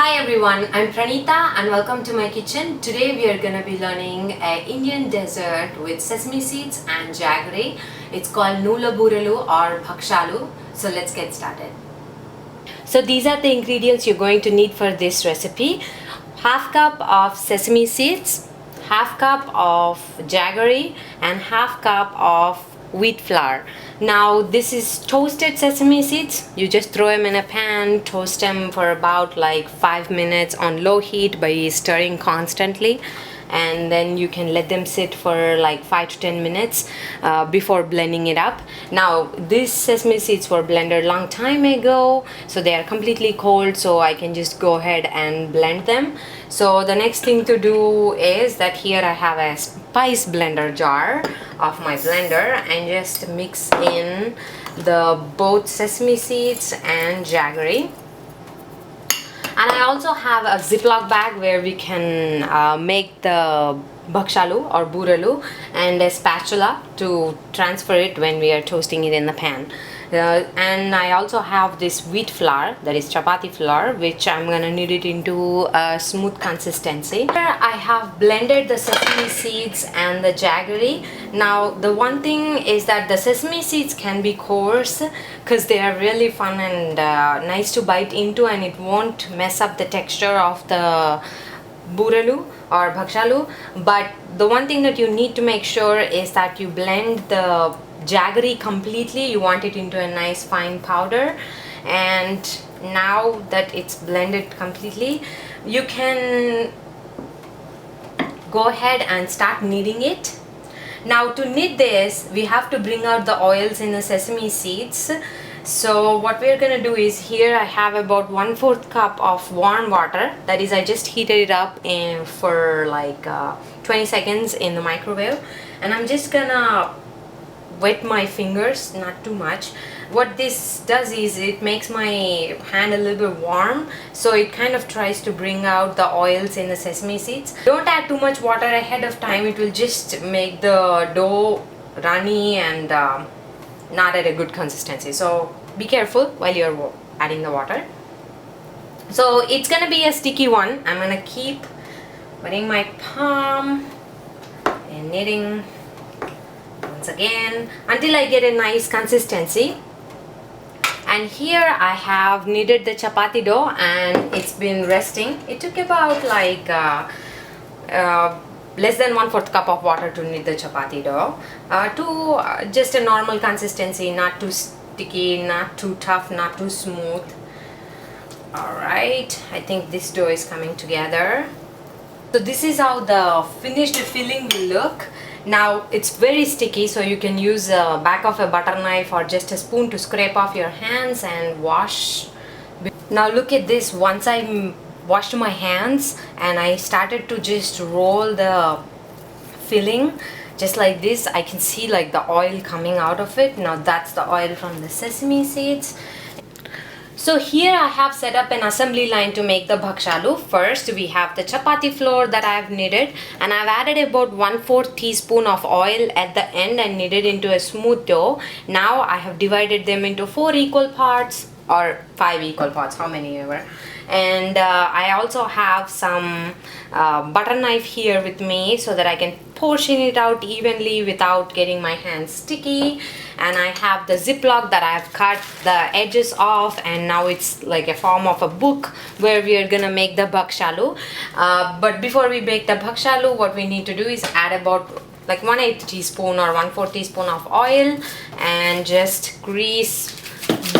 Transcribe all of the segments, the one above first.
Hi everyone, I'm Pranita and welcome to my kitchen. Today we are going to be learning an Indian dessert with sesame seeds and jagery. It's called Nuvvula Boorelu or Bhakshalu. So let's get started. So these are the ingredients you're going to need for this recipe. Half cup of sesame seeds, half cup of jagery and half cup of wheat flour. Now this is toasted sesame seeds. You just throw them in a pan, toast them for about like 5 minutes on low heat by stirring constantly, and then you can let them sit for like 5 to 10 minutes before blending it up. Now these sesame seeds were blended long time ago, so they are completely cold, so I can just go ahead and blend them. So the next thing to do is that here I have a spice blender jar of my blender and just mix in the both sesame seeds and jagery. And I also have a Ziploc bag where we can make the Bhakshalu or Boorelu, and a spatula to transfer it when we are toasting it in the pan. And I also have this wheat flour, that is chapati flour, which I'm gonna knead it into a smooth consistency. Here I have blended the sesame seeds and the jagery. Now the one thing is that the sesame seeds can be coarse because they are really fun and nice to bite into, and it won't mess up the texture of the Boorelu or Bhakshalu. But the one thing that you need to make sure is that you blend the jagery completely. You want it into a nice fine powder, and now that it's blended completely, you can go ahead and start kneading it. Now to knead this, we have to bring out the oils in the sesame seeds. So what we're gonna do is, here I have about 1/4 cup of warm water. That is, I just heated it up for like 20 seconds in the microwave, and I'm just gonna wet my fingers, not too much. What this does is it makes my hand a little bit warm, so it kind of tries to bring out the oils in the sesame seeds. Don't add too much water ahead of time, it will just make the dough runny and not at a good consistency. So be careful while you're adding the water. So it's gonna be a sticky one. I'm gonna keep wetting my palm and kneading once again until I get a nice consistency. And here I have kneaded the chapati dough and it's been resting. It took about like less than 1/4 cup of water to knead the chapati dough to just a normal consistency, not too sticky, not too tough, not too smooth. Alright, I think this dough is coming together. So this is how the finished filling will look. Now it's very sticky, so you can use the back of a butter knife or just a spoon to scrape off your hands and wash. Now look at this. Once I washed my hands and I started to just roll the filling just like this, I can see like the oil coming out of it. Now that's the oil from the sesame seeds. So here I have set up an assembly line to make the Bhakshalu. First we have the chapati flour that I have kneaded, and I've added about 1/4 teaspoon of oil at the end and kneaded into a smooth dough. Now I have divided them into 4 equal parts or 5 equal parts, how many ever. And I also have some butter knife here with me so that I can portion it out evenly without getting my hands sticky. And I have the Ziploc that I have cut the edges off, and now it's like a form of a book where we are gonna make the Bhakshalu. But before we bake the Bhakshalu, what we need to do is add about like 1/8 teaspoon or 1/4 teaspoon of oil and just grease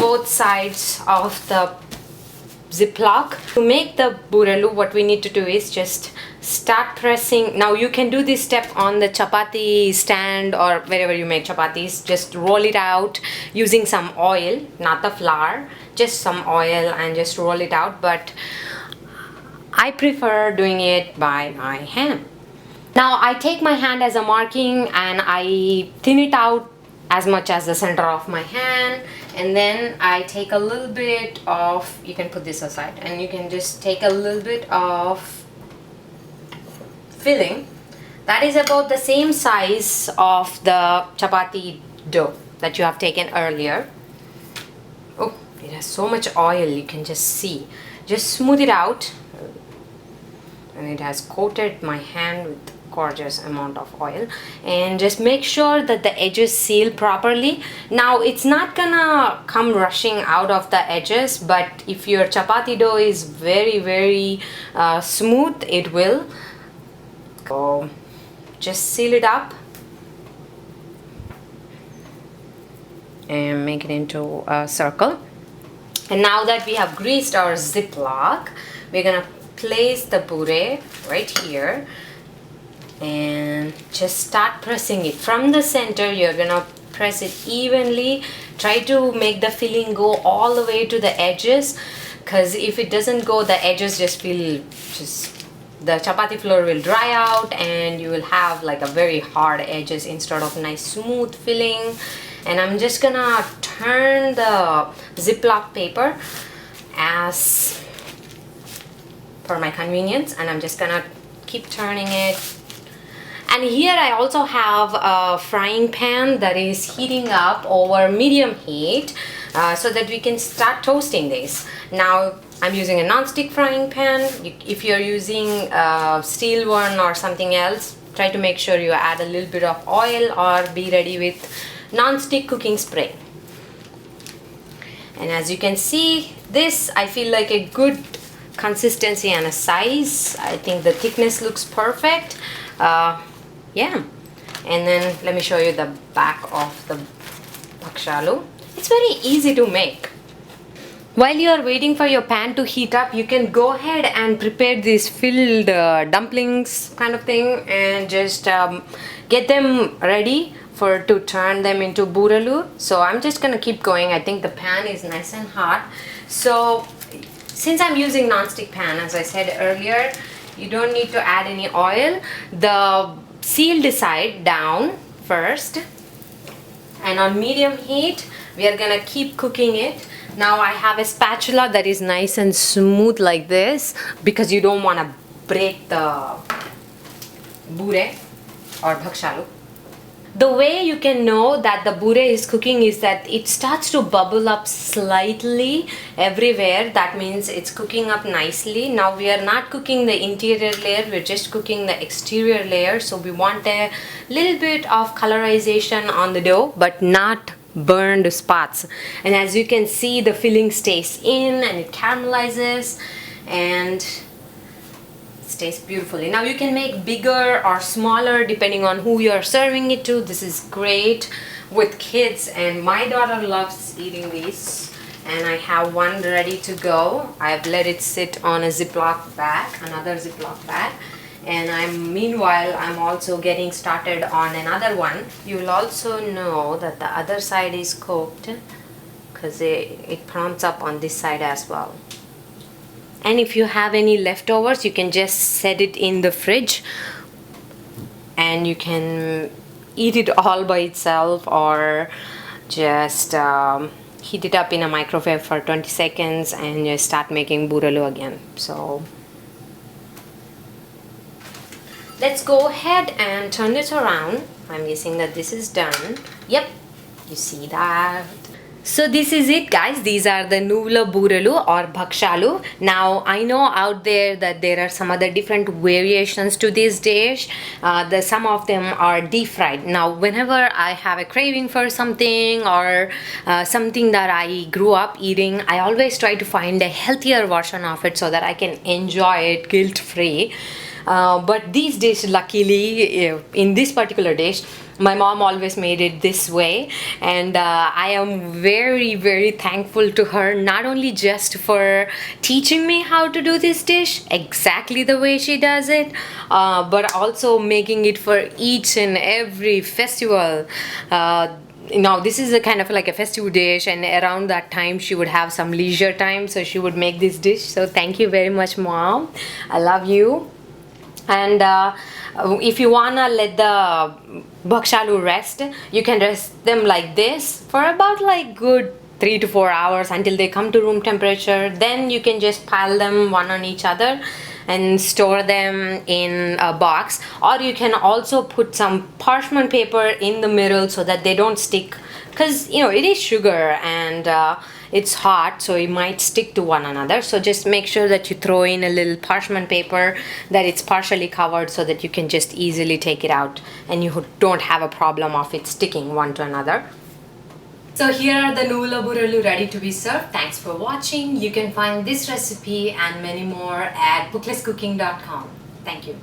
both sides of the Ziploc. To make the Boorelu, what we need to do is just start pressing. Now you can do this step on the chapati stand or wherever you make chapatis. Just roll it out using some oil, not the flour, just some oil, and just roll it out. But I prefer doing it by my hand. Now I take my hand as a marking and I thin it out as much as the center of my hand, and then I take a little bit of, you can put this aside, and you can just take a little bit of filling that is about the same size of the chapati dough that you have taken earlier. Oh, it has so much oil, you can just see. just smooth it out, and it has coated my hand with gorgeous amount of oil. And just make sure that the edges seal properly. Now it's not gonna come rushing out of the edges, but if your chapati dough is very smooth, it will. So just seal it up and make it into a circle. And now that we have greased our Ziploc, we're gonna place the boorelu right here and just start pressing it from the center. You're gonna press it evenly. Try to make the filling go all the way to the edges, because if it doesn't go, the edges just feel the chapati flour will dry out and you will have like a very hard edges instead of nice smooth filling. And I'm just gonna turn the Ziploc paper as for my convenience, and I'm just gonna keep turning it. And here I also have a frying pan that is heating up over medium heat, so that we can start toasting this. Now I'm using a non-stick frying pan. If you're using a steel one or something else, try to make sure you add a little bit of oil or be ready with non-stick cooking spray. And as you can see, this I feel like a good consistency and a size. I think the thickness looks perfect. Yeah, and then let me show you the back of the Bhakshalu. It's very easy to make. While you are waiting for your pan to heat up, you can go ahead and prepare these filled dumplings kind of thing, and just get them ready to turn them into Boorelu. So I'm just gonna keep going. I think the pan is nice and hot. So since I'm using non-stick pan, as I said earlier, you don't need to add any oil. The sealed side down first, and on medium heat we are gonna keep cooking it. Now I have a spatula that is nice and smooth like this, because you don't want to break the boorelu or Bhakshalu. The way you can know that the boorelu is cooking is that it starts to bubble up slightly everywhere. That means it's cooking up nicely. Now we are not cooking the interior layer, we're just cooking the exterior layer. So we want a little bit of colorization on the dough, but not burned spots. And as you can see, the filling stays in and it caramelizes and stays beautifully. Now you can make bigger or smaller depending on who you're serving it to. This is great with kids, and my daughter loves eating these, and I have one ready to go. I've let it sit on a Ziploc bag, another Ziploc bag, and meanwhile I'm also getting started on another one. You will also know that the other side is cooked because it prompts up on this side as well. And if you have any leftovers, you can just set it in the fridge and you can eat it all by itself, or just heat it up in a microwave for 20 seconds and just start making Boorelu again. So let's go ahead and turn this around. I'm guessing that this is done. Yep, you see that. So this is it, guys. These are the Nuvvula Boorelu or Bhakshalu. Now I know out there that there are some other different variations to this dish. Some of them are deep fried. Now whenever I have a craving for something or something that I grew up eating, I always try to find a healthier version of it so that I can enjoy it guilt-free. But these days, luckily, in this particular dish, my mom always made it this way, and I am very thankful to her, not only just for teaching me how to do this dish exactly the way she does it, but also making it for each and every festival. Now this is a kind of like a festive dish, and around that time she would have some leisure time, so she would make this dish. So thank you very much, Mom. I love you. And if you wanna let the Bhakshalu rest, you can rest them like this for about like good 3 to 4 hours until they come to room temperature. Then you can just pile them one on each other and store them in a box, or you can also put some parchment paper in the middle so that they don't stick, because you know it is sugar, and it's hot, so it might stick to one another. So just make sure that you throw in a little parchment paper, that it's partially covered, so that you can just easily take it out and you don't have a problem of it sticking one to another. So here are the Nuvvula Boorelu ready to be served. Thanks for watching. You can find this recipe and many more at booklesscooking.com. Thank you.